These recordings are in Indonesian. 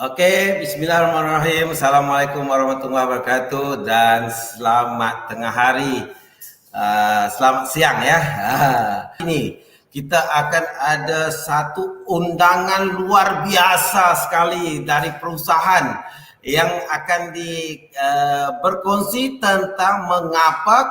Oke, bismillahirrahmanirrahim. Assalamualaikum warahmatullahi wabarakatuh dan selamat tengah hari. Selamat siang ya. Ini kita akan ada satu undangan luar biasa sekali dari perusahaan yang akan berkongsi tentang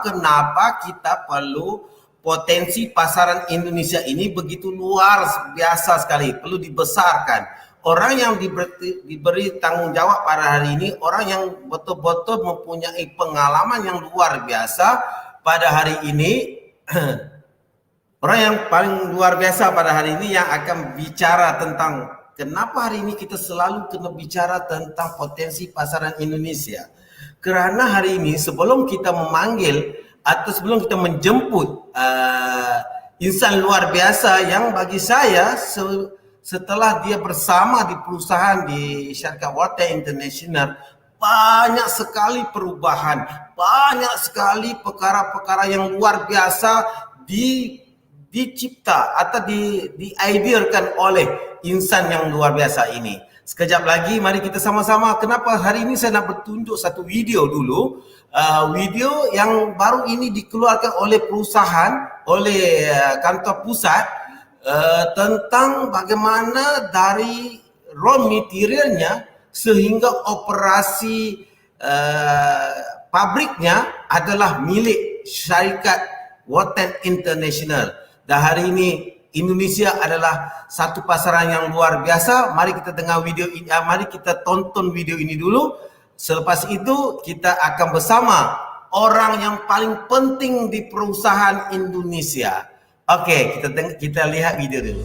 kenapa kita perlu potensi pasaran Indonesia ini begitu luar biasa sekali, perlu dibesarkan. Orang yang diberi tanggung jawab pada hari ini, orang yang betul-betul mempunyai pengalaman yang luar biasa pada hari ini. Orang yang paling luar biasa pada hari ini yang akan bicara tentang kenapa hari ini kita selalu kena bicara tentang potensi pasaran Indonesia. Karena hari ini sebelum kita memanggil atau sebelum kita menjemput insan luar biasa yang bagi saya setelah dia bersama di perusahaan di syarikat Water International, banyak sekali perubahan, banyak sekali perkara-perkara yang luar biasa dicipta atau diidealkan oleh insan yang luar biasa ini. Sekejap lagi mari kita sama-sama, kenapa hari ini saya nak bertunjuk satu video dulu, video yang baru ini dikeluarkan oleh perusahaan, oleh kantor pusat, tentang bagaimana dari raw materialnya sehingga operasi pabriknya adalah milik syarikat Water International. Dan hari ini Indonesia adalah satu pasaran yang luar biasa. Mari kita dengar video ini, mari kita tonton video ini dulu. Selepas itu kita akan bersama orang yang paling penting di perusahaan Indonesia. Oke, kita lihat video dulu.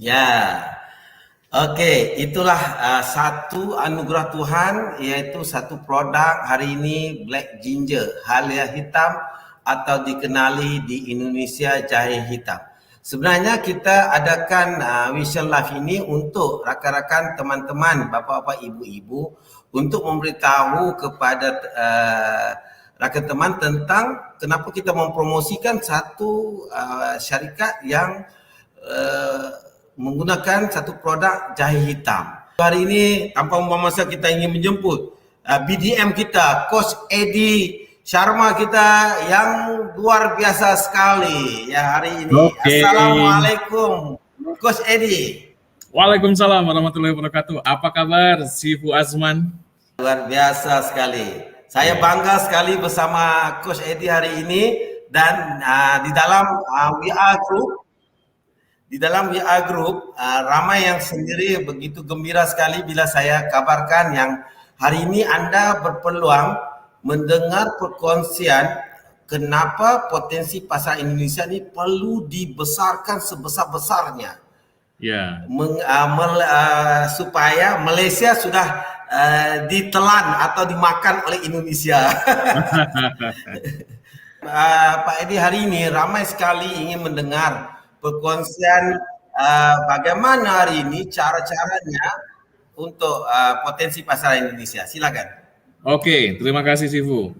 Ya, oke, itulah satu anugerah Tuhan, yaitu satu produk hari ini Black Ginger, halia hitam atau dikenali di Indonesia jahe hitam. Sebenarnya kita adakan Vision Live ini untuk rakan-rakan, teman-teman, bapak-bapak, ibu-ibu, untuk memberitahu kepada rakan teman tentang kenapa kita mempromosikan satu syarikat yang menggunakan satu produk jahe hitam. Hari ini tanpa membuang masa kita ingin menjemput BDM kita, Coach Eddie Sharma kita yang luar biasa sekali ya hari ini. Okay. Assalamualaikum Coach Eddie. Waalaikumsalam warahmatullahi wabarakatuh. Apa kabar Sifu Azman? Luar biasa sekali. Saya bangga sekali bersama Coach Eddie hari ini dan di dalam WA Group. Di dalam WA Group, ramai yang sendiri begitu gembira sekali bila saya kabarkan yang hari ini Anda berpeluang mendengar perkongsian kenapa potensi pasar Indonesia ini perlu dibesarkan sebesar-besarnya. Ya. Supaya Malaysia sudah ditelan atau dimakan oleh Indonesia. Pak Edi, hari ini ramai sekali ingin mendengar perkongsian bagaimana hari ini cara-caranya untuk potensi pasar Indonesia. Silakan. Oke, terima kasih Sifu.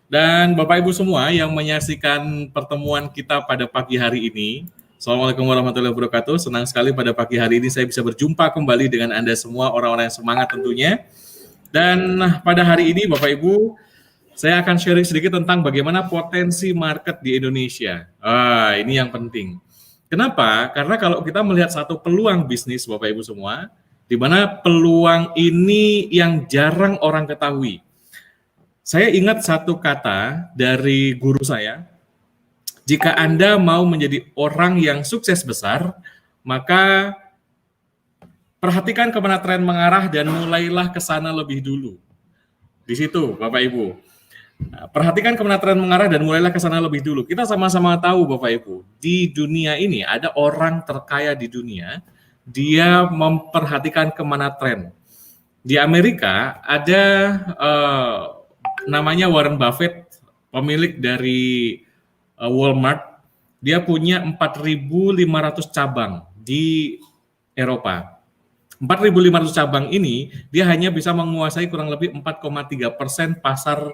Dan Bapak Ibu semua yang menyaksikan pertemuan kita pada pagi hari ini. Assalamualaikum warahmatullahi wabarakatuh. Senang sekali pada pagi hari ini saya bisa berjumpa kembali dengan Anda semua, orang-orang yang semangat tentunya. Dan pada hari ini Bapak Ibu, saya akan sharing sedikit tentang bagaimana potensi market di Indonesia. Ini yang penting. Kenapa? Karena kalau kita melihat satu peluang bisnis Bapak Ibu semua, di mana peluang ini yang jarang orang ketahui. Saya ingat satu kata dari guru saya, jika Anda mau menjadi orang yang sukses besar, maka perhatikan kemana tren mengarah dan mulailah ke sana lebih dulu. Di situ, Bapak Ibu. Perhatikan kemana tren mengarah dan mulailah ke sana lebih dulu. Kita sama-sama tahu, Bapak Ibu, di dunia ini ada orang terkaya di dunia, dia memperhatikan kemana tren. Di Amerika ada namanya Warren Buffett, pemilik dari Walmart. Dia punya 4.500 cabang di Eropa. 4.500 cabang ini dia hanya bisa menguasai kurang lebih 4,3% pasar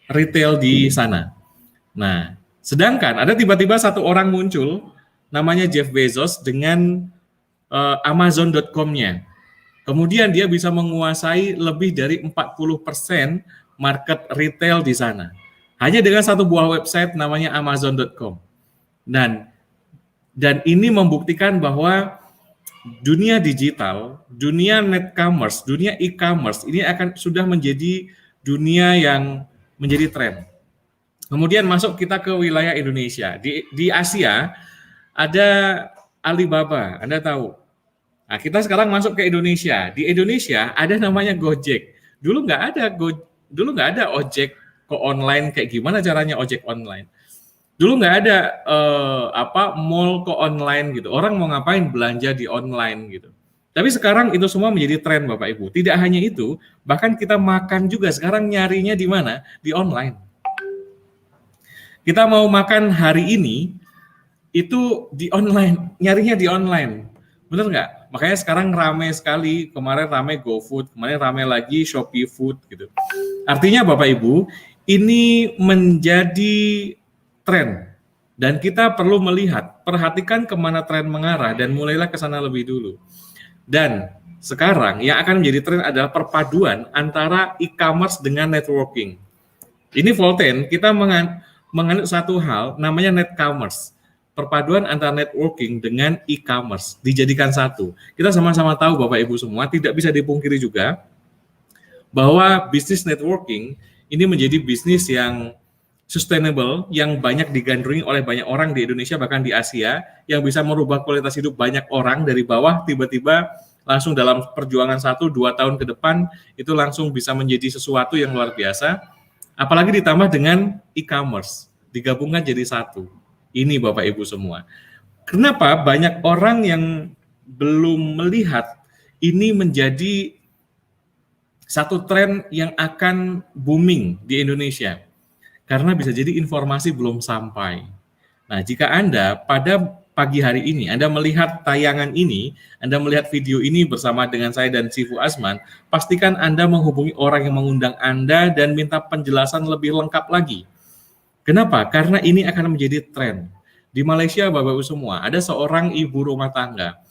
retail di sana. Nah, sedangkan ada tiba-tiba satu orang muncul namanya Jeff Bezos dengan Amazon.com-nya. Kemudian dia bisa menguasai lebih dari 40% market retail di sana. Hanya dengan satu buah website namanya Amazon.com. Dan ini membuktikan bahwa dunia digital, dunia net commerce, dunia e-commerce ini akan sudah menjadi dunia yang menjadi tren. Kemudian masuk kita ke wilayah Indonesia. Di Asia ada Alibaba, Anda tahu. Nah, kita sekarang masuk ke Indonesia. Di Indonesia ada namanya Gojek. Dulu nggak ada ojek ke online, kayak gimana caranya ojek online. Dulu nggak ada mall ke online gitu. Orang mau ngapain belanja di online gitu. Tapi sekarang itu semua menjadi tren Bapak Ibu. Tidak hanya itu, bahkan kita makan juga sekarang nyarinya di mana? Di online. Kita mau makan hari ini itu di online, nyarinya di online. Benar nggak? Makanya sekarang ramai sekali, kemarin ramai GoFood, kemarin ramai lagi Shopee Food gitu. Artinya Bapak Ibu, ini menjadi tren. Dan kita perlu melihat, perhatikan kemana tren mengarah dan mulailah ke sana lebih dulu. Dan sekarang yang akan menjadi tren adalah perpaduan antara e-commerce dengan networking. Ini Volten, kita menganut satu hal namanya net commerce. Perpaduan antara networking dengan e-commerce dijadikan satu. Kita sama-sama tahu Bapak Ibu semua, tidak bisa dipungkiri juga bahwa bisnis networking ini menjadi bisnis yang sustainable, yang banyak digandrungi oleh banyak orang di Indonesia, bahkan di Asia, yang bisa merubah kualitas hidup banyak orang dari bawah, tiba-tiba langsung dalam perjuangan 1-2 tahun ke depan, itu langsung bisa menjadi sesuatu yang luar biasa, apalagi ditambah dengan e-commerce, digabungkan jadi satu. Ini Bapak Ibu semua. Kenapa banyak orang yang belum melihat ini menjadi satu tren yang akan booming di Indonesia? Karena bisa jadi informasi belum sampai. Nah, jika Anda pada pagi hari ini, Anda melihat tayangan ini, Anda melihat video ini bersama dengan saya dan Sifu Azman, pastikan Anda menghubungi orang yang mengundang Anda dan minta penjelasan lebih lengkap lagi. Kenapa? Karena ini akan menjadi tren. Di Malaysia, Bapak-Ibu semua, ada seorang ibu rumah tangga.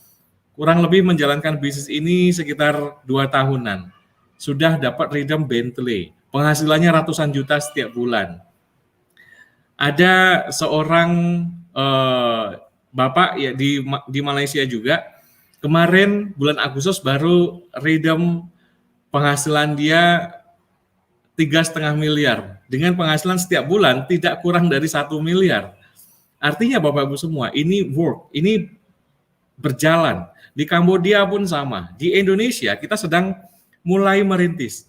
Kurang lebih menjalankan bisnis ini sekitar 2 tahunan. Sudah dapat redeem Bentley. Penghasilannya ratusan juta setiap bulan. Ada seorang bapak ya di Malaysia juga, kemarin bulan Agustus baru redeem penghasilan dia 3,5 miliar. Dengan penghasilan setiap bulan tidak kurang dari 1 miliar. Artinya Bapak-Ibu semua, ini ini berjalan. Di Kambodia pun sama. Di Indonesia kita sedang mulai merintis.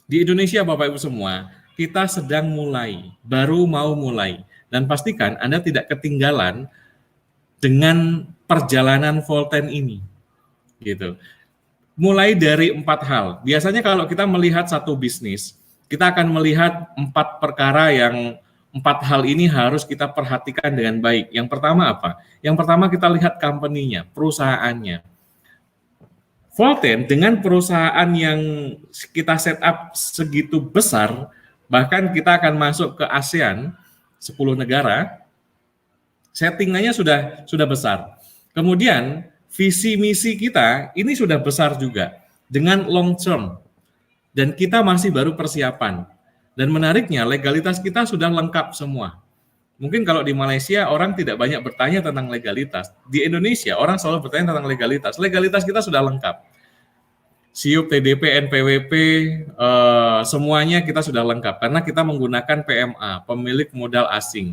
Di Indonesia Bapak-Ibu semua, kita sedang mulai, baru mau mulai. Dan pastikan Anda tidak ketinggalan dengan perjalanan Volten ini. Gitu. Mulai dari 4 hal. Biasanya kalau kita melihat satu bisnis, kita akan melihat 4 perkara yang 4 hal ini harus kita perhatikan dengan baik. Yang pertama apa? Yang pertama kita lihat company-nya, perusahaannya. Volten dengan perusahaan yang kita set up segitu besar, bahkan kita akan masuk ke ASEAN, 10 negara, settingannya sudah besar. Kemudian visi misi kita ini sudah besar juga dengan long term, dan kita masih baru persiapan. Dan menariknya legalitas kita sudah lengkap semua. Mungkin kalau di Malaysia orang tidak banyak bertanya tentang legalitas. Di Indonesia orang selalu bertanya tentang legalitas. Legalitas kita sudah lengkap. SIUP, TDP, NPWP, semuanya kita sudah lengkap karena kita menggunakan PMA, pemilik modal asing.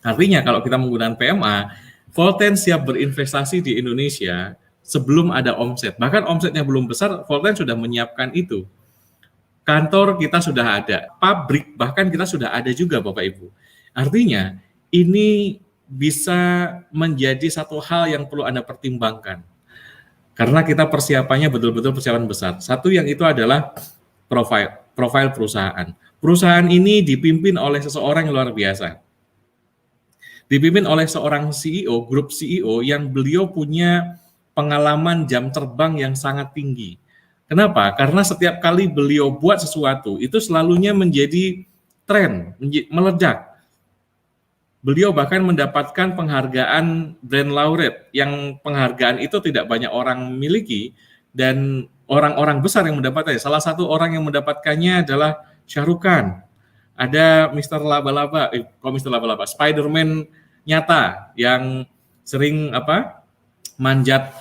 Artinya kalau kita menggunakan PMA, Volten siap berinvestasi di Indonesia sebelum ada omset. Bahkan omsetnya belum besar, Volten sudah menyiapkan itu. Kantor kita sudah ada, pabrik bahkan kita sudah ada juga Bapak Ibu. Artinya ini bisa menjadi satu hal yang perlu Anda pertimbangkan. Karena kita persiapannya betul-betul persiapan besar. Satu yang itu adalah profil perusahaan. Perusahaan ini dipimpin oleh seseorang yang luar biasa. Dipimpin oleh seorang CEO, grup CEO yang beliau punya pengalaman jam terbang yang sangat tinggi. Kenapa? Karena setiap kali beliau buat sesuatu, itu selalunya menjadi tren, meledak. Beliau bahkan mendapatkan penghargaan Brand Laureate, yang penghargaan itu tidak banyak orang miliki, dan orang-orang besar yang mendapatkannya. Salah satu orang yang mendapatkannya adalah Shah Rukh Khan. Ada Mr. Laba-Laba, Spider-Man nyata, yang sering manjat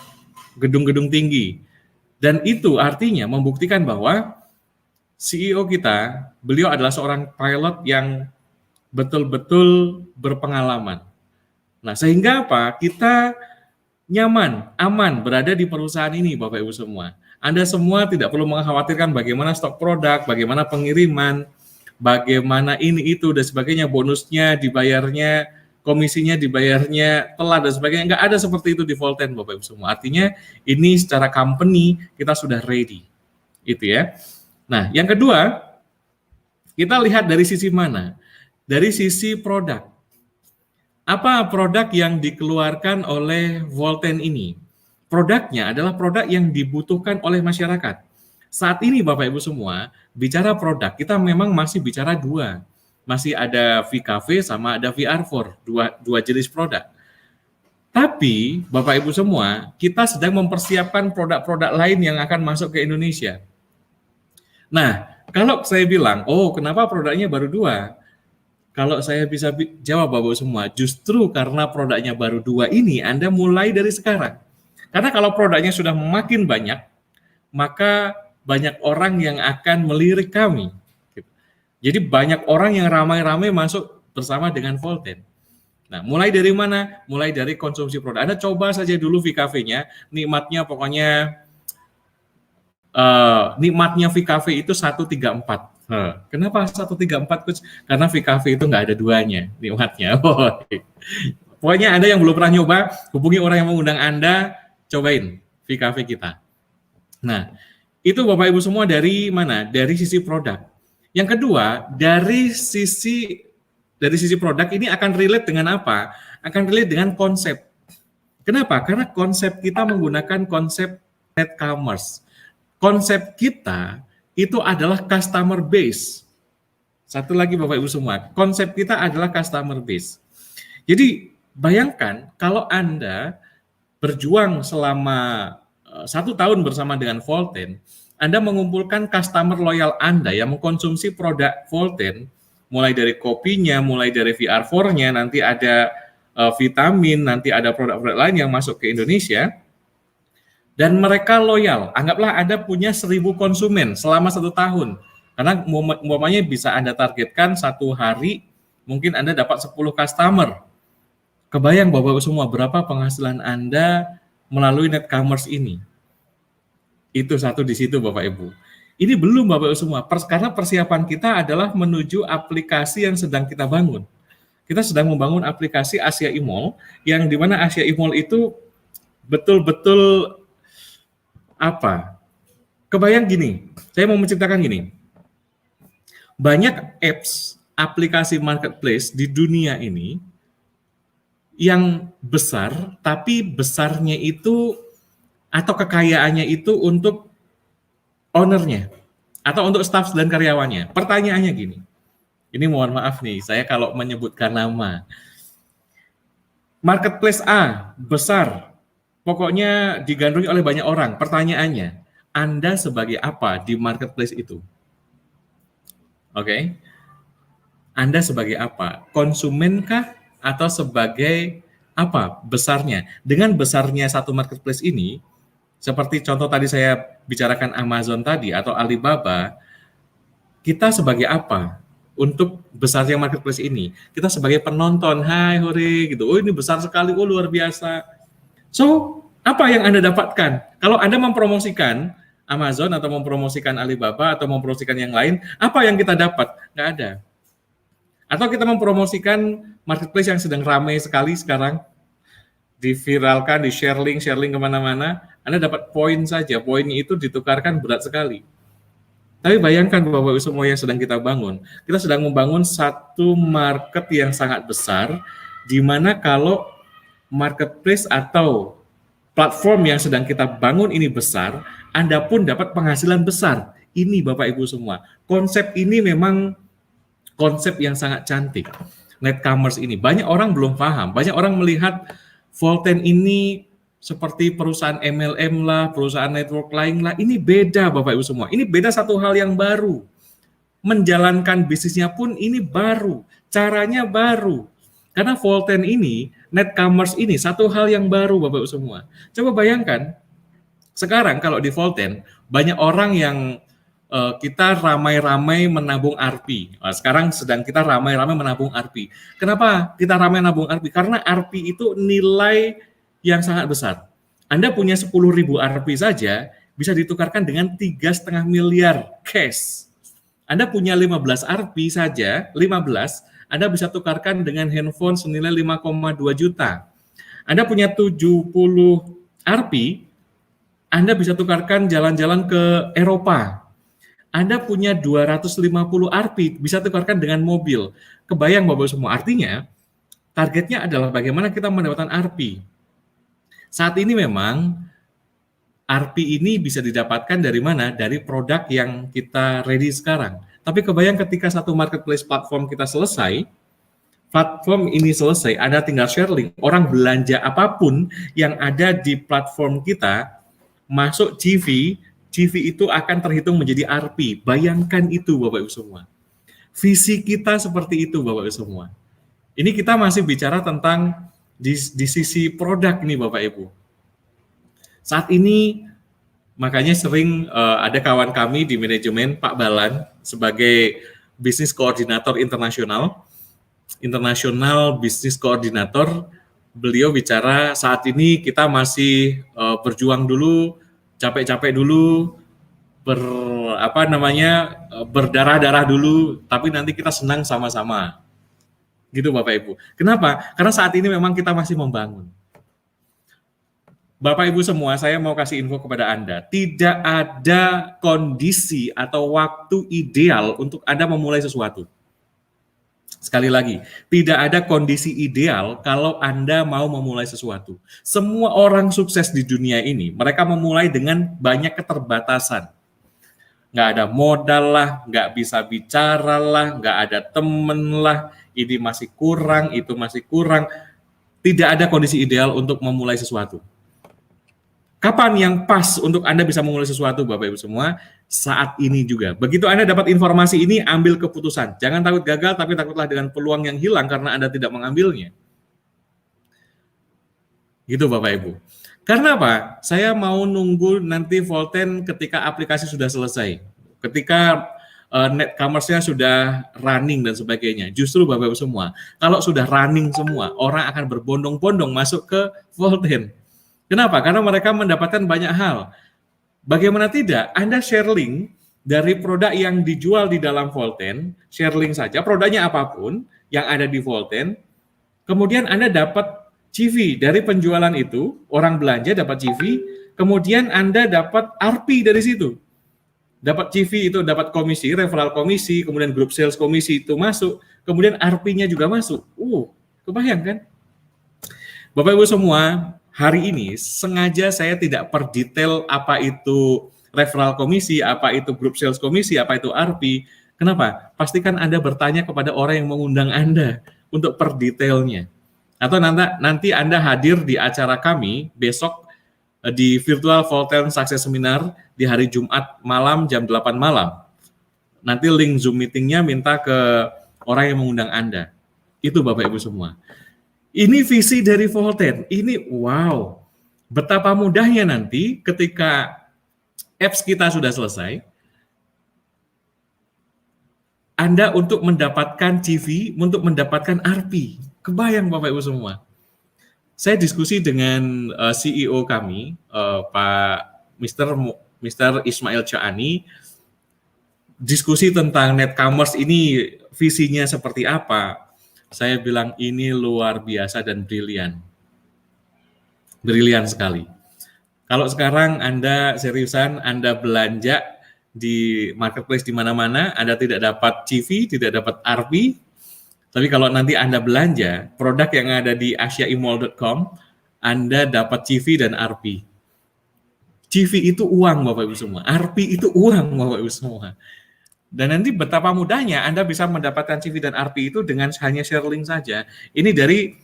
gedung-gedung tinggi. Dan itu artinya membuktikan bahwa CEO kita, beliau adalah seorang pilot yang betul-betul berpengalaman. Nah, sehingga apa? Kita nyaman, aman berada di perusahaan ini, Bapak Ibu semua. Anda semua tidak perlu mengkhawatirkan bagaimana stok produk, bagaimana pengiriman, bagaimana ini itu dan sebagainya, bonusnya dibayarnya, komisinya dibayarnya telat dan sebagainya. Enggak ada seperti itu di Volten, Bapak Ibu semua. Artinya ini secara company kita sudah ready. Itu ya. Nah, yang kedua, kita lihat dari sisi mana? Dari sisi produk. Apa produk yang dikeluarkan oleh Volten ini? Produknya adalah produk yang dibutuhkan oleh masyarakat. Saat ini Bapak Ibu semua, bicara produk, kita memang masih bicara dua. Masih ada VKV sama ada VR4, dua jenis produk. Tapi Bapak Ibu semua, kita sedang mempersiapkan produk-produk lain yang akan masuk ke Indonesia. Nah, kalau saya bilang, oh kenapa produknya baru dua? Kalau saya bisa jawab Bapak Ibu semua, justru karena produknya baru dua ini, Anda mulai dari sekarang. Karena kalau produknya sudah makin banyak, maka banyak orang yang akan melirik kami. Jadi banyak orang yang ramai-ramai masuk bersama dengan Volten. Nah, mulai dari mana? Mulai dari konsumsi produk. Anda coba saja dulu VKV-nya, nikmatnya pokoknya nikmatnya VKV itu 134. Kenapa 134? Karena VKV itu nggak ada duanya nikmatnya. Pokoknya Anda yang belum pernah nyoba, hubungi orang yang mengundang Anda, cobain VKV kita. Nah, itu Bapak Ibu semua dari mana? Dari sisi produk. Yang kedua, dari sisi produk ini akan relate dengan apa? Akan relate dengan konsep. Kenapa? Karena konsep kita menggunakan konsep net commerce. Konsep kita itu adalah customer base. Satu lagi Bapak Ibu semua, konsep kita adalah customer base. Jadi bayangkan kalau Anda berjuang selama 1 tahun bersama dengan Volten, Anda mengumpulkan customer loyal Anda yang mengkonsumsi produk Volten, mulai dari kopinya, mulai dari VR4-nya, nanti ada vitamin, nanti ada produk-produk lain yang masuk ke Indonesia, dan mereka loyal. Anggaplah Anda punya 1.000 konsumen selama 1 tahun, karena umpamanya bisa Anda targetkan 1 hari, mungkin Anda dapat 10 customer. Kebayang Bapak-Ibu semua berapa penghasilan Anda melalui net commerce ini? Itu satu di situ Bapak Ibu. Ini belum Bapak Ibu semua, karena persiapan kita adalah menuju aplikasi yang sedang kita bangun. Kita sedang membangun aplikasi Asia e-Mall, yang dimana Asia e-Mall itu betul-betul apa? Kebayang gini, saya mau menceritakan gini, banyak apps, aplikasi marketplace di dunia ini yang besar, tapi besarnya itu atau kekayaannya itu untuk ownernya atau untuk staff dan karyawannya. Pertanyaannya gini, ini mohon maaf nih, saya kalau menyebutkan nama. Marketplace A, besar, pokoknya digandrungi oleh banyak orang. Pertanyaannya, Anda sebagai apa di marketplace itu? Oke? Anda sebagai apa? Konsumenkah atau sebagai apa besarnya? Dengan besarnya satu marketplace ini, seperti contoh tadi saya bicarakan Amazon tadi atau Alibaba, kita sebagai apa untuk besarnya marketplace ini? Kita sebagai penonton, hai hore gitu. Oh ini besar sekali, oh luar biasa. So, apa yang Anda dapatkan? Kalau Anda mempromosikan Amazon atau mempromosikan Alibaba atau mempromosikan yang lain, apa yang kita dapat? Nggak ada. Atau kita mempromosikan marketplace yang sedang ramai sekali sekarang, diviralkan, di-share link kemana-mana, Anda dapat poin saja, poinnya itu ditukarkan berat sekali. Tapi bayangkan Bapak-Ibu semua yang sedang kita bangun, kita sedang membangun satu market yang sangat besar, di mana kalau marketplace atau platform yang sedang kita bangun ini besar, Anda pun dapat penghasilan besar. Ini Bapak-Ibu semua, konsep ini memang konsep yang sangat cantik. Netcommerce ini, banyak orang belum paham, banyak orang melihat Volten ini seperti perusahaan MLM lah, perusahaan network lain lah, ini beda Bapak Ibu semua, ini beda satu hal yang baru. Menjalankan bisnisnya pun ini baru, caranya baru. Karena Volten ini, Netcommerce ini satu hal yang baru Bapak Ibu semua. Coba bayangkan, sekarang kalau di Volten, banyak orang yang kita ramai-ramai menabung RP. Nah, sekarang sedang kita ramai-ramai menabung RP. Kenapa kita ramai menabung RP? Karena RP itu nilai yang sangat besar. Anda punya 10.000 RP saja bisa ditukarkan dengan 3,5 miliar cash. Anda punya 15 RP saja, 15, Anda bisa tukarkan dengan handphone senilai 5,2 juta. Anda punya 70 RP, Anda bisa tukarkan jalan-jalan ke Eropa. Anda punya 250 RP, bisa tukarkan dengan mobil. Kebayang Bapak semua, artinya targetnya adalah bagaimana kita mendapatkan RP. Saat ini memang RP ini bisa didapatkan dari mana? Dari produk yang kita ready sekarang. Tapi kebayang ketika satu marketplace platform kita selesai, platform ini selesai, Anda tinggal share link, orang belanja apapun yang ada di platform kita, masuk CV itu akan terhitung menjadi RP. Bayangkan itu Bapak Ibu semua. Visi kita seperti itu Bapak Ibu semua. Ini kita masih bicara tentang di sisi produk ini Bapak Ibu. Saat ini makanya sering ada kawan kami di manajemen, Pak Balan, sebagai bisnis koordinator internasional bisnis koordinator, beliau bicara saat ini kita masih berjuang dulu, capek-capek dulu, berdarah-darah dulu, tapi nanti kita senang sama-sama. Gitu Bapak Ibu. Kenapa? Karena saat ini memang kita masih membangun. Bapak Ibu semua, saya mau kasih info kepada Anda, tidak ada kondisi atau waktu ideal untuk Anda memulai sesuatu. Sekali lagi, tidak ada kondisi ideal kalau Anda mau memulai sesuatu. Semua orang sukses di dunia ini, mereka memulai dengan banyak keterbatasan. Nggak ada modal lah, nggak bisa bicara lah, nggak ada temen lah, ini masih kurang, itu masih kurang. Tidak ada kondisi ideal untuk memulai sesuatu. Kapan yang pas untuk Anda bisa memulai sesuatu, Bapak Ibu semua? Saat ini juga. Begitu Anda dapat informasi ini, ambil keputusan. Jangan takut gagal, tapi takutlah dengan peluang yang hilang karena Anda tidak mengambilnya. Gitu Bapak Ibu. Karena apa? Saya mau nunggu nanti Volten ketika aplikasi sudah selesai. Ketika Netcommerce-nya sudah running dan sebagainya. Justru Bapak Ibu semua, kalau sudah running semua, orang akan berbondong-bondong masuk ke Volten. Kenapa? Karena mereka mendapatkan banyak hal. Bagaimana tidak? Anda share link dari produk yang dijual di dalam Volten, share link saja, produknya apapun yang ada di Volten, kemudian Anda dapat CV dari penjualan itu, orang belanja dapat CV, kemudian Anda dapat RP dari situ. Dapat CV itu dapat komisi, referral komisi, kemudian grup sales komisi itu masuk, kemudian RP-nya juga masuk. Kebayang kan? Bapak Ibu semua, hari ini sengaja saya tidak perdetail apa itu referral komisi, apa itu grup sales komisi, apa itu RP. Kenapa? Pastikan Anda bertanya kepada orang yang mengundang Anda untuk perdetailnya. Atau nanti Anda hadir di acara kami besok di Virtual Volten Success Seminar di hari Jumat malam jam 8 malam. Nanti link Zoom meeting-nya minta ke orang yang mengundang Anda. Itu Bapak Ibu semua. Ini visi dari Volten. Ini wow. Betapa mudahnya nanti ketika apps kita sudah selesai, Anda untuk mendapatkan CV, untuk mendapatkan RP. Kebayang Bapak Ibu semua. Saya diskusi dengan CEO kami, Pak Mr. Ismail Chaani, diskusi tentang netcommerce ini visinya seperti apa. Saya bilang ini luar biasa dan brilian. Brilian sekali. Kalau sekarang Anda seriusan, Anda belanja di marketplace di mana-mana, Anda tidak dapat CV, tidak dapat RP, tapi kalau nanti Anda belanja produk yang ada di asiaimall.com, Anda dapat CV dan RP. CV itu uang Bapak Ibu semua, RP itu uang Bapak Ibu semua. Dan nanti betapa mudahnya Anda bisa mendapatkan CV dan RP itu dengan hanya share link saja. Ini dari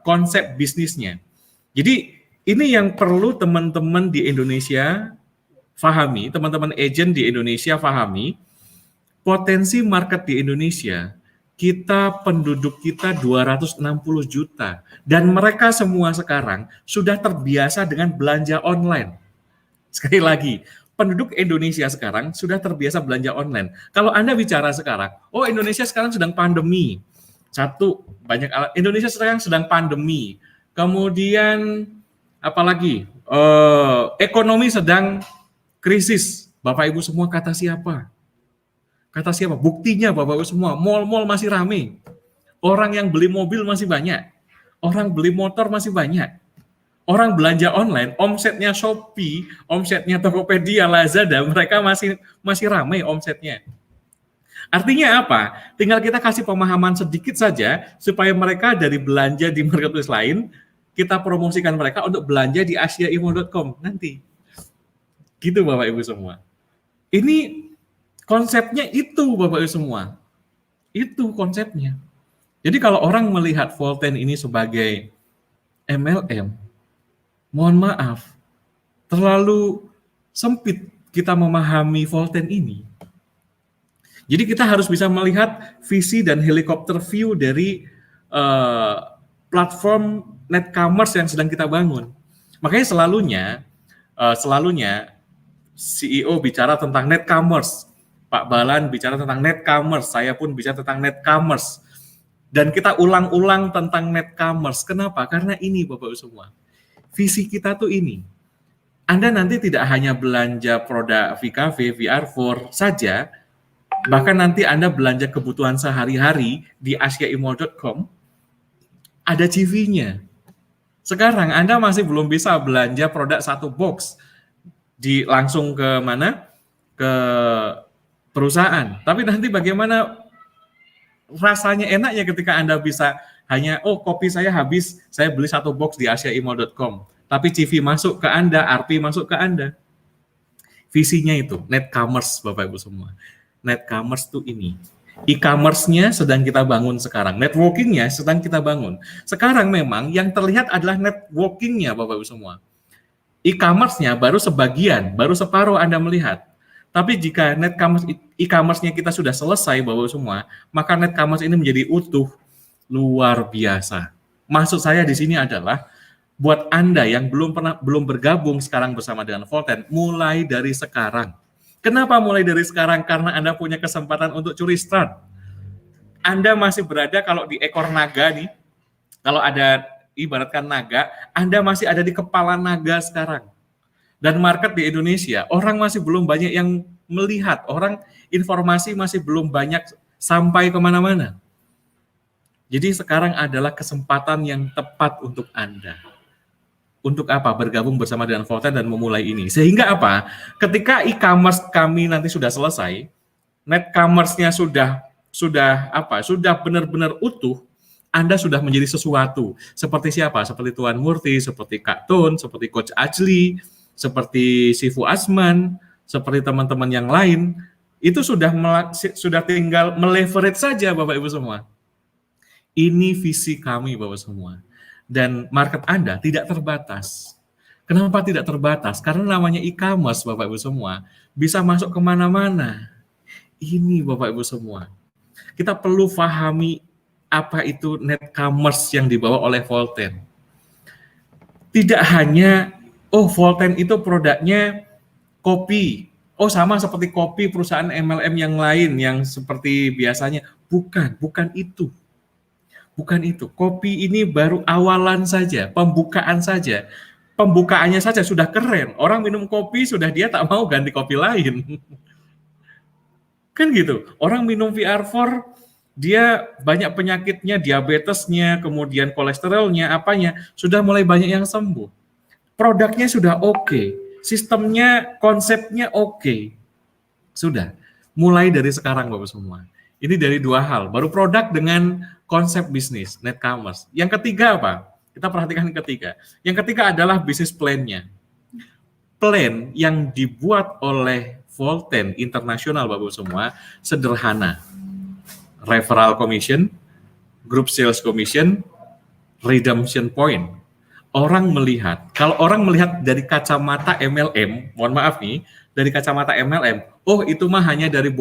konsep bisnisnya. Jadi ini yang perlu teman-teman di Indonesia pahami, teman-teman agent di Indonesia pahami, potensi market di Indonesia, penduduk kita 260 juta. Dan mereka semua sekarang sudah terbiasa dengan belanja online. Sekali lagi, penduduk Indonesia sekarang sudah terbiasa belanja online. Kalau Anda bicara sekarang, Indonesia sekarang sedang pandemi. Indonesia sekarang sedang pandemi. Kemudian apalagi ekonomi sedang krisis. Bapak Ibu semua kata siapa? Kata siapa? Buktinya Bapak Ibu semua, mal-mal masih ramai. Orang yang beli mobil masih banyak. Orang beli motor masih banyak. Orang belanja online, omsetnya Shopee, omsetnya Tokopedia, Lazada, mereka masih ramai omsetnya. Artinya apa? Tinggal kita kasih pemahaman sedikit saja supaya mereka dari belanja di marketplace lain, kita promosikan mereka untuk belanja di asiaimall.com nanti. Gitu Bapak Ibu semua. Ini konsepnya itu Bapak Ibu semua. Itu konsepnya. Jadi kalau orang melihat Volten ini sebagai MLM, mohon maaf, terlalu sempit kita memahami Volten ini. Jadi kita harus bisa melihat visi dan helikopter view dari platform netcommerce yang sedang kita bangun. Makanya selalunya CEO bicara tentang netcommerce, Pak Balan bicara tentang netcommerce, saya pun bicara tentang netcommerce. Dan kita ulang-ulang tentang netcommerce. Kenapa? Karena ini Bapak-Ibu semua. Visi kita tuh ini. Anda nanti tidak hanya belanja produk VKV, VR4 saja, bahkan nanti Anda belanja kebutuhan sehari-hari di asiaimall.com, ada CV-nya. Sekarang Anda masih belum bisa belanja produk satu box langsung ke mana? Ke perusahaan. Tapi nanti bagaimana rasanya enaknya ketika Anda bisa hanya, kopi saya habis, saya beli satu box di asiaimall.com. Tapi CV masuk ke Anda, RP masuk ke Anda. Visinya itu, netcommerce Bapak Ibu semua. Netcommerce itu ini. E-commerce-nya sedang kita bangun sekarang. Networking-nya sedang kita bangun. Sekarang memang yang terlihat adalah networking-nya Bapak Ibu semua. E-commerce-nya baru sebagian, baru separuh Anda melihat. Tapi jika e-commerce-nya kita sudah selesai Bapak Ibu semua, maka netcommerce ini menjadi utuh. Luar biasa. Maksud saya di sini adalah buat Anda yang belum bergabung sekarang bersama dengan Volten, mulai dari sekarang. Kenapa mulai dari sekarang? Karena Anda punya kesempatan untuk curi start. Anda masih berada kalau di ekor naga nih, kalau ada ibaratkan naga, Anda masih ada di kepala naga sekarang. Dan market di Indonesia, orang masih belum banyak yang melihat, informasi masih belum banyak sampai kemana-mana. Jadi sekarang adalah kesempatan yang tepat untuk Anda. Untuk apa? Bergabung bersama dengan Volten dan memulai ini. Sehingga apa? Ketika e-commerce kami nanti sudah selesai, net commerce-nya sudah benar-benar utuh, Anda sudah menjadi sesuatu. Seperti siapa? Seperti Tuan Murti, seperti Kak Tun, seperti Coach Ajli, seperti Sifu Asman, seperti teman-teman yang lain. Itu sudah tinggal meleverage saja Bapak Ibu semua. Ini visi kami Bapak semua. Dan market Anda tidak terbatas. Kenapa tidak terbatas? Karena namanya e-commerce Bapak Ibu semua. Bisa masuk kemana-mana. Ini Bapak Ibu semua. Kita perlu pahami apa itu net commerce yang dibawa oleh Volten. Tidak hanya, Volten itu produknya kopi. Sama seperti kopi perusahaan MLM yang lain yang seperti biasanya. Bukan itu. Bukan itu. Kopi ini baru awalan saja, pembukaan saja. Pembukaannya saja sudah keren. Orang minum kopi sudah dia tak mau ganti kopi lain. Kan gitu. Orang minum VR4, dia banyak penyakitnya, diabetesnya, kemudian kolesterolnya, apanya, sudah mulai banyak yang sembuh. Produknya sudah oke. Sistemnya, konsepnya oke. Sudah. Mulai dari sekarang Bapak semua. Ini dari dua hal. Baru produk dengan konsep bisnis, net commerce. Yang ketiga apa? Kita perhatikan yang ketiga. Yang ketiga adalah bisnis plan-nya. Plan yang dibuat oleh Volten Internasional Bapak semua sederhana. Referral commission, group sales commission, redemption point. Kalau orang melihat dari kacamata MLM, mohon maaf nih, dari kacamata MLM, itu mah hanya dari 3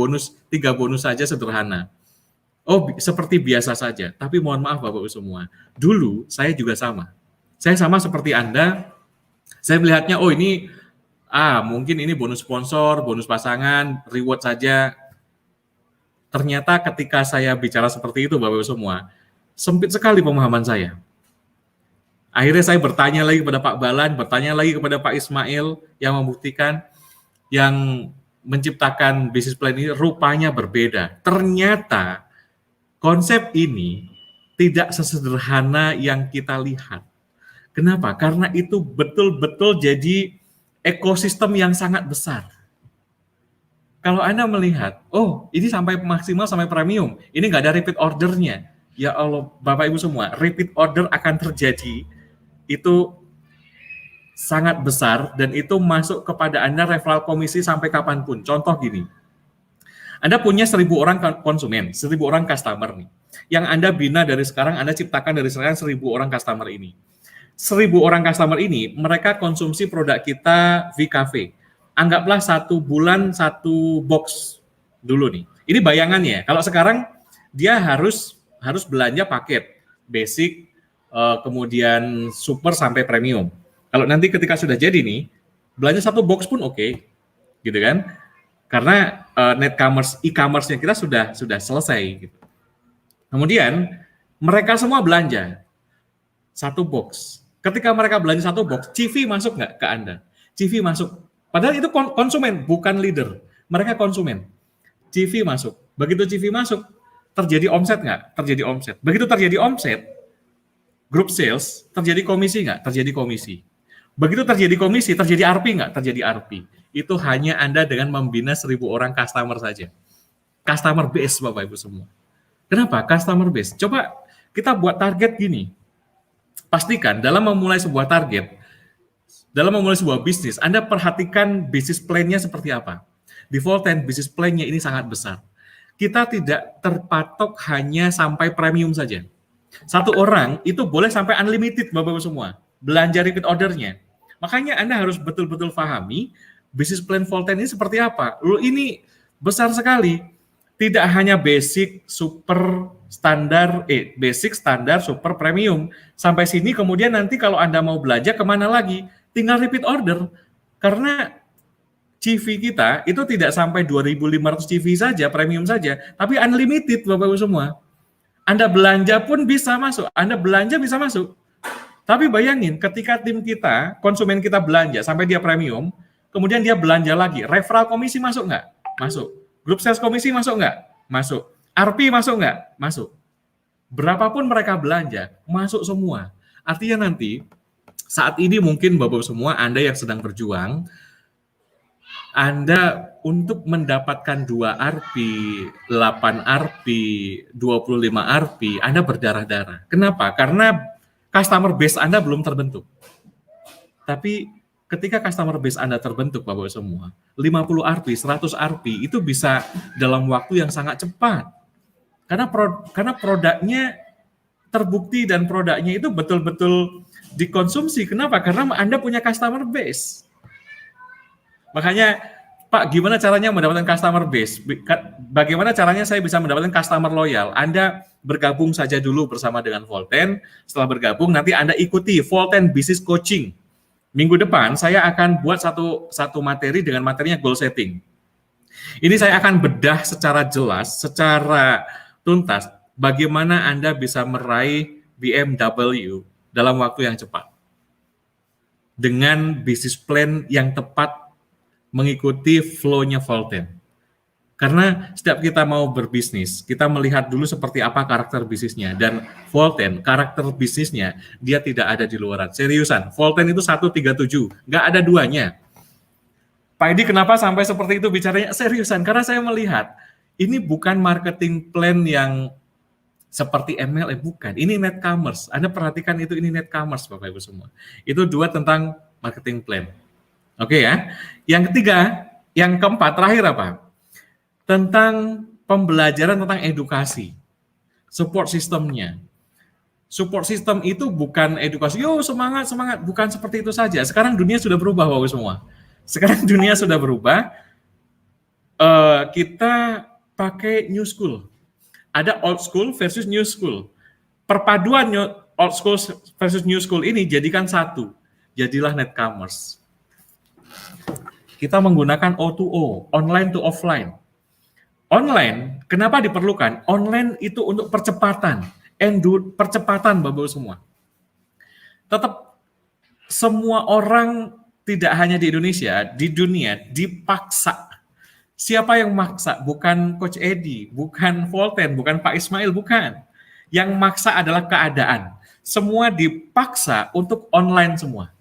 bonus saja sederhana. Seperti biasa saja. Tapi mohon maaf Bapak-Ibu semua, dulu saya juga sama. Saya sama seperti Anda, saya melihatnya, ini mungkin ini bonus sponsor, bonus pasangan, reward saja. Ternyata ketika saya bicara seperti itu Bapak-Ibu semua, sempit sekali pemahaman saya. Akhirnya saya bertanya lagi kepada Pak Balan, bertanya lagi kepada Pak Ismail yang membuktikan, yang menciptakan bisnis plan ini rupanya berbeda. Ternyata konsep ini tidak sesederhana yang kita lihat. Kenapa? Karena itu betul-betul jadi ekosistem yang sangat besar. Kalau Anda melihat, ini sampai maksimal, sampai premium, ini nggak ada repeat ordernya. Ya Allah, Bapak Ibu semua, repeat order akan terjadi, itu sangat besar, dan itu masuk kepada Anda referral komisi sampai kapanpun. Contoh gini, Anda punya 1.000 orang konsumen, 1.000 orang customer nih, yang Anda bina dari sekarang, Anda ciptakan dari sekarang 1.000 orang customer ini. 1.000 orang customer ini, mereka konsumsi produk kita VKV. Anggaplah 1 bulan 1 box dulu nih. Ini bayangannya. Kalau sekarang dia harus belanja paket basic, kemudian super sampai premium. Kalau nanti ketika sudah jadi nih, belanja 1 box pun oke, gitu kan? Karena net commerce, e-commerce-nya kita sudah selesai. Gitu. Kemudian mereka semua belanja 1 box. Ketika mereka belanja 1 box, CV masuk nggak ke Anda? CV masuk. Padahal itu konsumen, bukan leader. Mereka konsumen. CV masuk. Begitu CV masuk, terjadi omset nggak? Terjadi omset. Begitu terjadi omset, group sales, terjadi komisi nggak? Terjadi komisi. Begitu terjadi komisi, terjadi ARPI nggak? Terjadi ARPI. Itu hanya Anda dengan membina 1.000 orang customer saja. Customer base, Bapak Ibu semua. Kenapa? Customer base. Coba kita buat target gini. Pastikan dalam memulai sebuah target, dalam memulai sebuah bisnis, Anda perhatikan bisnis plan-nya seperti apa. Di Volten, bisnis plan-nya ini sangat besar. Kita tidak terpatok hanya sampai premium saja. 1 orang itu boleh sampai unlimited, Bapak-Ibu semua. Belanja repeat order-nya. Makanya Anda harus betul-betul pahami bisnis plan Volten ini seperti apa. Ini besar sekali. Tidak hanya basic, super, standar, basic, standar, super, premium. Sampai sini kemudian nanti kalau Anda mau belanja kemana lagi? Tinggal repeat order. Karena CV kita itu tidak sampai 2.500 CV saja, premium saja, tapi unlimited Bapak-Ibu semua. Anda belanja pun bisa masuk, Anda belanja bisa masuk. Tapi bayangin ketika tim kita, konsumen kita belanja sampai dia premium, kemudian dia belanja lagi, referral komisi masuk nggak? Masuk. Grup sales komisi masuk nggak? Masuk. RP masuk nggak? Masuk. Berapapun mereka belanja, masuk semua. Artinya nanti, saat ini mungkin Bapak semua, Anda yang sedang berjuang, Anda untuk mendapatkan 2 RP, 8 RP, 25 RP, Anda berdarah-darah. Kenapa? Karena customer base Anda belum terbentuk. Tapi ketika customer base Anda terbentuk, Bapak semua, 50 RP, 100 RP itu bisa dalam waktu yang sangat cepat. Karena produknya terbukti dan produknya itu betul-betul dikonsumsi. Kenapa? Karena Anda punya customer base. Makanya, Pak, gimana caranya mendapatkan customer base? Bagaimana caranya saya bisa mendapatkan customer loyal? Anda bergabung saja dulu bersama dengan Volten. Setelah bergabung, nanti Anda ikuti Volten Business Coaching. Minggu depan, saya akan buat satu materi dengan materinya goal setting. Ini saya akan bedah secara jelas, secara tuntas, bagaimana Anda bisa meraih BMW dalam waktu yang cepat. Dengan bisnis plan yang tepat mengikuti flow-nya Volten. Karena setiap kita mau berbisnis, kita melihat dulu seperti apa karakter bisnisnya. Dan Volten, karakter bisnisnya, dia tidak ada di luaran. Seriusan, Volten itu 137, nggak ada duanya. Pak Edi kenapa sampai seperti itu bicaranya? Seriusan, karena saya melihat, ini bukan marketing plan yang seperti MLM, bukan. Ini net commerce. Anda perhatikan itu, ini net commerce, Bapak Ibu semua. Itu 2 tentang marketing plan. Oke ya. Yang ketiga, yang keempat, terakhir apa? Tentang pembelajaran tentang edukasi. Support system-nya. Support system itu bukan edukasi, yo semangat, bukan seperti itu saja. Sekarang dunia sudah berubah, Bapak semua. Sekarang dunia sudah berubah, kita pakai new school. Ada old school versus new school. Perpaduan old school versus new school ini jadikan satu. Jadilah net commerce. Kita menggunakan O2O, online to offline. Online, kenapa diperlukan? Online itu untuk percepatan, percepatan Bapak semua. Tetap semua orang tidak hanya di Indonesia, di dunia dipaksa. Siapa yang maksa? Bukan Coach Edi, bukan Volten, bukan Pak Ismail, bukan. Yang maksa adalah keadaan. Semua dipaksa untuk online semua.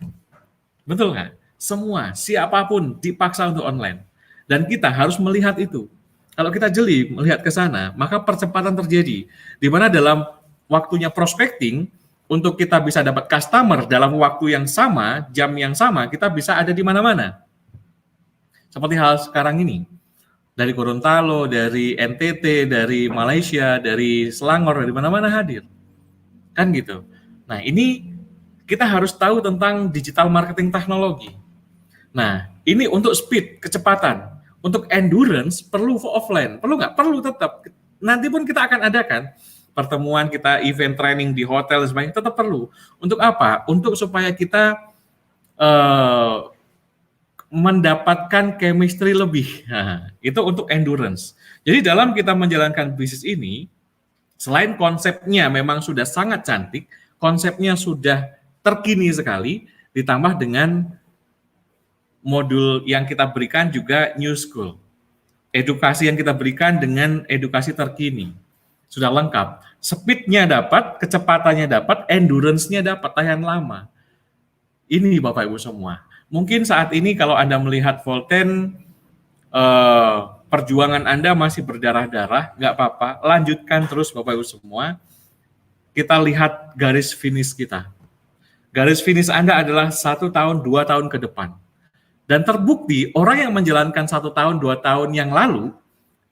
Betul nggak? Semua, siapapun dipaksa untuk online. Dan kita harus melihat itu. Kalau kita jeli melihat ke sana, maka percepatan terjadi. Di mana dalam waktunya prospecting, untuk kita bisa dapat customer dalam waktu yang sama, jam yang sama, kita bisa ada di mana-mana. Seperti hal sekarang ini. Dari Gorontalo, dari NTT, dari Malaysia, dari Selangor, dari mana-mana hadir. Kan gitu. Nah, ini kita harus tahu tentang digital marketing teknologi. Nah, ini untuk speed, kecepatan. Untuk endurance, perlu offline. Perlu nggak? Perlu tetap. Nanti pun kita akan adakan pertemuan kita, event training di hotel, sebagainya, tetap perlu. Untuk apa? Untuk supaya kita mendapatkan chemistry lebih. Nah, itu untuk endurance. Jadi dalam kita menjalankan bisnis ini, selain konsepnya memang sudah sangat cantik, konsepnya sudah terkini sekali, ditambah dengan modul yang kita berikan juga new school. Edukasi yang kita berikan dengan edukasi terkini. Sudah lengkap. Speed-nya dapat, kecepatannya dapat, endurance-nya dapat, tahan lama. Ini Bapak Ibu semua. Mungkin saat ini kalau Anda melihat Volten, perjuangan Anda masih berdarah-darah, nggak apa-apa. Lanjutkan terus Bapak Ibu semua. Kita lihat garis finish kita. Garis finish Anda adalah 1 tahun, 2 tahun ke depan. Dan terbukti orang yang menjalankan 1 tahun, 2 tahun yang lalu,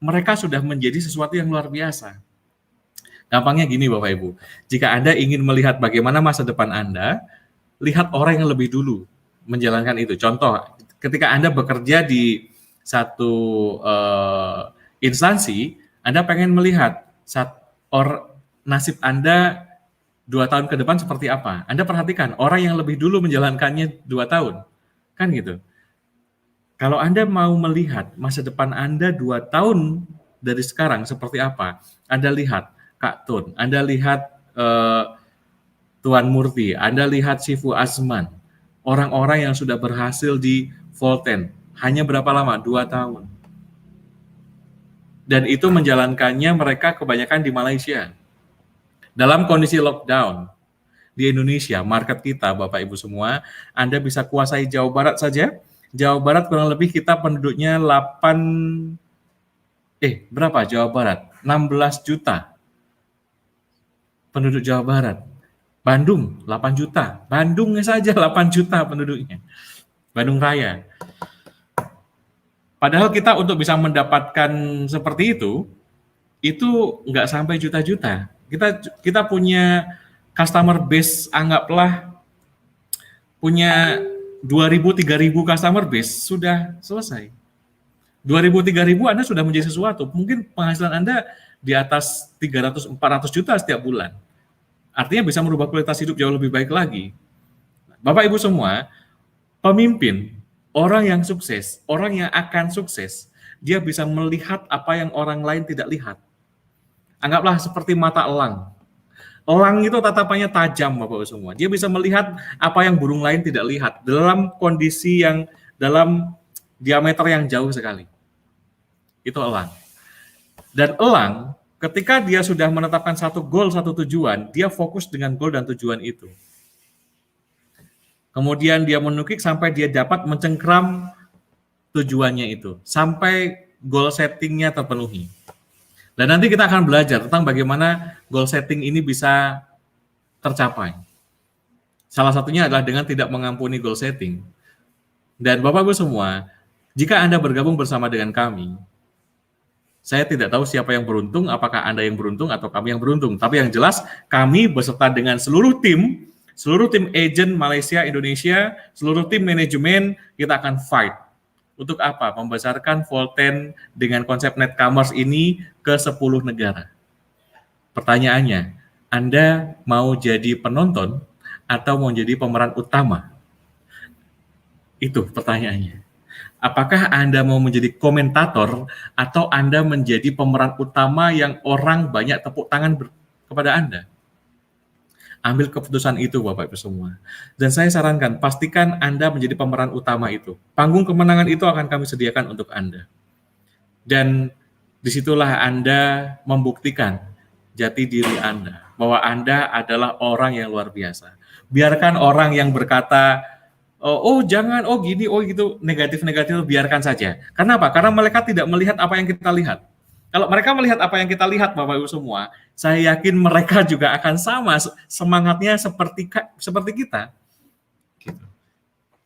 mereka sudah menjadi sesuatu yang luar biasa. Gampangnya gini Bapak Ibu, jika Anda ingin melihat bagaimana masa depan Anda, lihat orang yang lebih dulu menjalankan itu. Contoh, ketika Anda bekerja di satu instansi, Anda pengen melihat nasib Anda 2 tahun ke depan seperti apa. Anda perhatikan, orang yang lebih dulu menjalankannya 2 tahun. Kan gitu. Kalau Anda mau melihat masa depan Anda 2 tahun dari sekarang seperti apa, Anda lihat Kak Tun, Anda lihat Tuan Murti, Anda lihat Shifu Azman, orang-orang yang sudah berhasil di Volten, hanya berapa lama? 2 tahun. Dan itu menjalankannya mereka kebanyakan di Malaysia. Dalam kondisi lockdown, di Indonesia, market kita, Bapak Ibu semua, Anda bisa kuasai Jawa Barat saja. Jawa Barat kurang lebih kita penduduknya berapa Jawa Barat? 16 juta penduduk Jawa Barat. Bandung 8 juta. Bandungnya saja 8 juta penduduknya. Bandung Raya. Padahal kita untuk bisa mendapatkan seperti itu nggak sampai juta-juta. Kita punya customer base, anggaplah punya 2.000-3.000 customer base, sudah selesai. 2.000-3.000 Anda sudah menjadi sesuatu. Mungkin penghasilan Anda di atas 300-400 juta setiap bulan. Artinya bisa merubah kualitas hidup jauh lebih baik lagi. Bapak Ibu semua, pemimpin, orang yang sukses, orang yang akan sukses, dia bisa melihat apa yang orang lain tidak lihat. Anggaplah seperti mata elang. Elang itu tatapannya tajam, Bapak Ibu semua. Dia bisa melihat apa yang burung lain tidak lihat dalam kondisi yang dalam diameter yang jauh sekali. Itu elang. Dan elang, ketika dia sudah menetapkan satu goal, satu tujuan, dia fokus dengan goal dan tujuan itu. Kemudian dia menukik sampai dia dapat mencengkram tujuannya itu, sampai goal settingnya terpenuhi. Dan nanti kita akan belajar tentang bagaimana goal setting ini bisa tercapai. Salah satunya adalah dengan tidak mengampuni goal setting. Dan Bapak-Ibu semua, jika Anda bergabung bersama dengan kami, saya tidak tahu siapa yang beruntung, apakah Anda yang beruntung atau kami yang beruntung. Tapi yang jelas, kami beserta dengan seluruh tim agent Malaysia, Indonesia, seluruh tim manajemen, kita akan fight. Untuk apa? Membesarkan Volten dengan konsep net commerce ini ke 10 negara. Pertanyaannya, Anda mau jadi penonton atau mau jadi pemeran utama? Itu pertanyaannya. Apakah Anda mau menjadi komentator atau Anda menjadi pemeran utama yang orang banyak tepuk tangan kepada Anda? Ambil keputusan itu, Bapak Ibu semua. Dan saya sarankan, pastikan Anda menjadi pemeran utama itu. Panggung kemenangan itu akan kami sediakan untuk Anda. Dan disitulah Anda membuktikan jati diri Anda, bahwa Anda adalah orang yang luar biasa. Biarkan orang yang berkata, oh jangan, oh gini, oh gitu, negatif-negatif, biarkan saja. Karena apa? Karena mereka tidak melihat apa yang kita lihat. Kalau mereka melihat apa yang kita lihat, Bapak Ibu semua, saya yakin mereka juga akan sama semangatnya seperti kita. Gitu.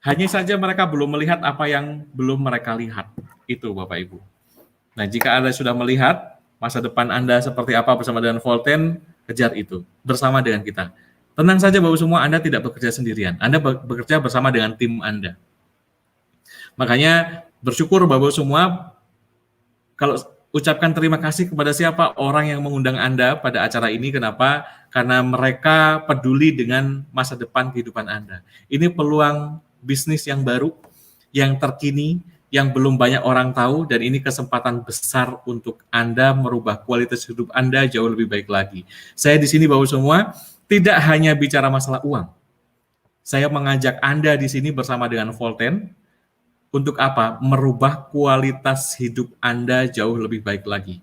Hanya saja mereka belum melihat apa yang belum mereka lihat. Itu Bapak Ibu. Nah, jika Anda sudah melihat masa depan Anda seperti apa bersama dengan Volten, kejar itu bersama dengan kita. Tenang saja Bapak semua, Anda tidak bekerja sendirian. Anda bekerja bersama dengan tim Anda. Makanya bersyukur Bapak semua, kalau ucapkan terima kasih kepada siapa orang yang mengundang Anda pada acara ini. Kenapa? Karena mereka peduli dengan masa depan kehidupan Anda. Ini peluang bisnis yang baru, yang terkini, yang belum banyak orang tahu, dan ini kesempatan besar untuk Anda merubah kualitas hidup Anda jauh lebih baik lagi. Saya di sini Bapak semua tidak hanya bicara masalah uang. Saya mengajak Anda di sini bersama dengan Volten. Untuk apa? Merubah kualitas hidup Anda jauh lebih baik lagi.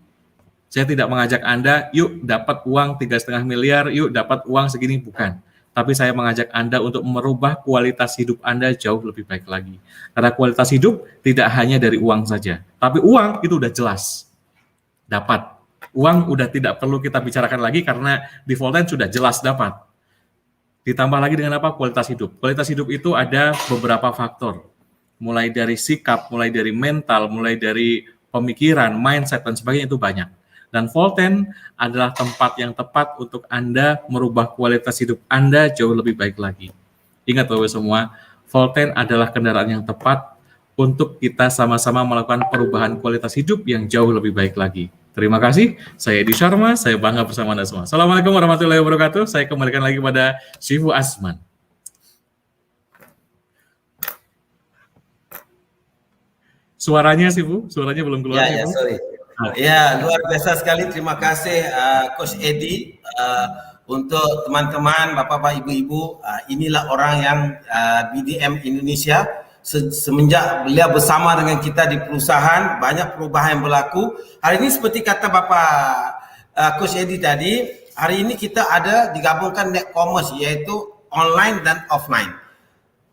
Saya tidak mengajak Anda, yuk dapat uang 3,5 miliar, yuk dapat uang segini, bukan. Tapi saya mengajak Anda untuk merubah kualitas hidup Anda jauh lebih baik lagi. Karena kualitas hidup tidak hanya dari uang saja. Tapi uang itu udah jelas. Dapat. Uang udah tidak perlu kita bicarakan lagi karena di Volten sudah jelas dapat. Ditambah lagi dengan apa? Kualitas hidup. Kualitas hidup itu ada beberapa faktor. Mulai dari sikap, mulai dari mental, mulai dari pemikiran, mindset, dan sebagainya itu banyak. Dan Volten adalah tempat yang tepat untuk Anda merubah kualitas hidup Anda jauh lebih baik lagi. Ingat Bapak semua, Volten adalah kendaraan yang tepat untuk kita sama-sama melakukan perubahan kualitas hidup yang jauh lebih baik lagi. Terima kasih, saya Edi Sharma, saya bangga bersama Anda semua. Assalamualaikum warahmatullahi wabarakatuh, saya kembalikan lagi kepada Shifu Azman. Suaranya sih Bu, suaranya belum keluar. Sorry. Ya, luar biasa sekali. Terima kasih Coach Edi. untuk teman-teman, bapak-bapak, ibu-ibu, inilah orang yang BDM Indonesia. Semenjak beliau bersama dengan kita di perusahaan, banyak perubahan yang berlaku. Hari ini seperti kata Bapak Coach Eddie tadi, hari ini kita ada digabungkan net commerce, iaitu online dan offline.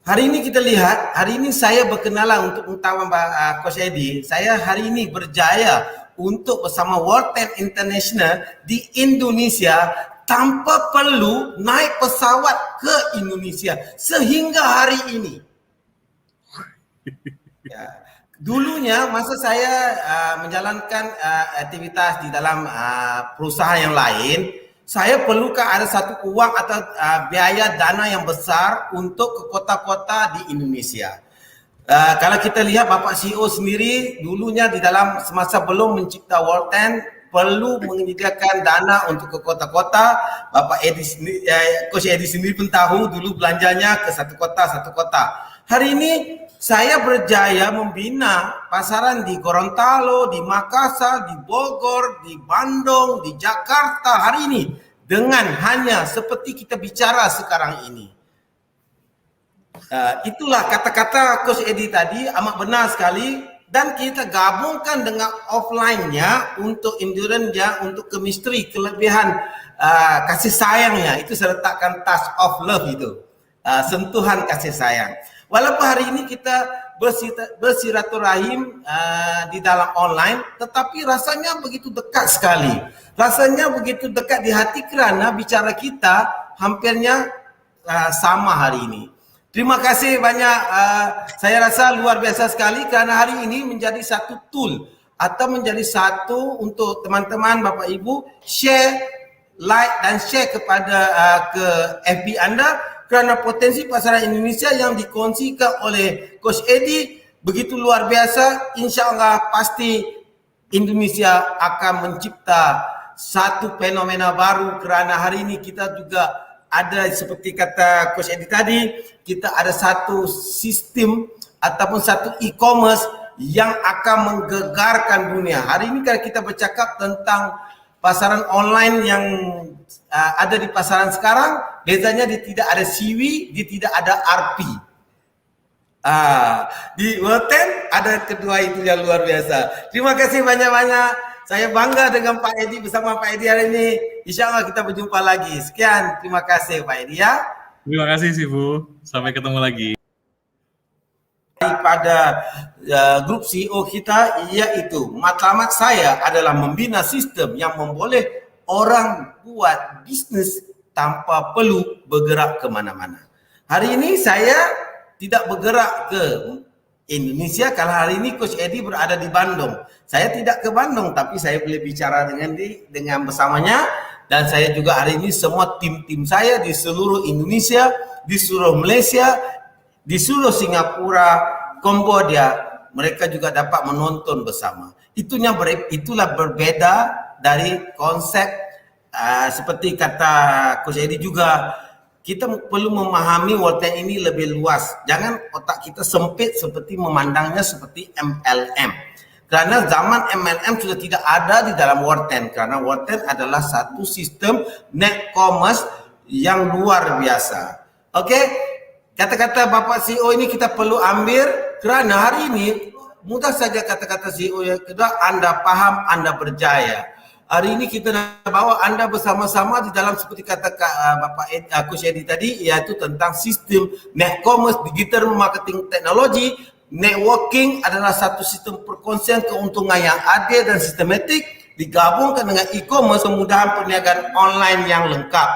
Hari ini kita lihat, hari ini saya berkenalan untuk mengetahui Coach Eddie, saya hari ini berjaya untuk bersama World 10 International di Indonesia tanpa perlu naik pesawat ke Indonesia sehingga hari ini. Ya. Dulunya masa saya menjalankan aktivitas di dalam perusahaan yang lain, saya perlukan ada satu uang atau biaya dana yang besar untuk ke kota-kota di Indonesia. Kalau kita lihat Bapak CEO sendiri dulunya di dalam semasa belum mencipta World 10 perlu menyediakan dana untuk ke kota-kota. Bapak Eddie sendiri, Coach Eddie sendiri pun tahu dulu belanjanya ke satu kota. Hari ini saya berjaya membina pasaran di Gorontalo, di Makassar, di Bogor, di Bandung, di Jakarta hari ini dengan hanya seperti kita bicara sekarang ini. Itulah kata-kata Coach Eddie tadi amat benar sekali, dan kita gabungkan dengan offline-nya untuk endurance-nya, untuk chemistry, kelebihan kasih sayangnya, itu saya letakkan touch of love itu, sentuhan kasih sayang. Walaupun hari ini kita bersiraturahim di dalam online, tetapi rasanya begitu dekat sekali. Rasanya begitu dekat di hati kerana bicara kita hampirnya sama hari ini. Terima kasih banyak, saya rasa luar biasa sekali kerana hari ini menjadi satu tool atau menjadi satu untuk teman-teman, Bapak Ibu, share, like dan share kepada ke FB anda. Kerana potensi pasaran Indonesia yang dikongsikan oleh Coach Eddie begitu luar biasa, insya-Allah pasti Indonesia akan mencipta satu fenomena baru, kerana hari ini kita juga ada seperti kata Coach Eddie tadi, kita ada satu sistem ataupun satu e-commerce yang akan menggegarkan dunia. Hari ini kalau kita bercakap tentang pasaran online yang ada di pasaran sekarang, bezanya dia tidak ada CV, dia tidak ada RP. Di World 10 ada kedua itu yang luar biasa. Terima kasih banyak-banyak. Saya bangga dengan Pak Eddie, bersama Pak Eddie hari ini. InsyaAllah kita berjumpa lagi. Sekian, terima kasih Pak Eddie ya. Terima kasih Sifu, sampai ketemu lagi. Pada grup CEO kita, iaitu matlamat saya adalah membina sistem yang memboleh orang buat bisnes tanpa perlu bergerak ke mana-mana. Hari ini saya tidak bergerak ke Indonesia. Kalau hari ini Coach Eddie berada di Bandung, saya tidak ke Bandung, tapi saya boleh bicara dengan bersamanya. Dan saya juga hari ini semua tim-tim saya di seluruh Indonesia, di seluruh Malaysia, di seluruh Singapura, Kamboja, mereka juga dapat menonton bersama. Itulah berbeda dari konsep seperti kata Coach Eddie juga, kita perlu memahami World 10 ini lebih luas. Jangan otak kita sempit seperti memandangnya seperti MLM. Kerana zaman MLM sudah tidak ada di dalam World 10. Kerana World 10 adalah satu sistem net commerce yang luar biasa. Okey, kata-kata Bapak CEO ini kita perlu ambil, kerana hari ini mudah saja kata-kata CEO yang kedua, anda faham, anda berjaya. Hari ini kita nak bawa anda bersama-sama di dalam seperti kata Bapak Coach Eddie tadi, iaitu tentang sistem net commerce, digital marketing teknologi. Networking adalah satu sistem perkongsian keuntungan yang adil dan sistematik digabungkan dengan e-commerce, kemudahan perniagaan online yang lengkap.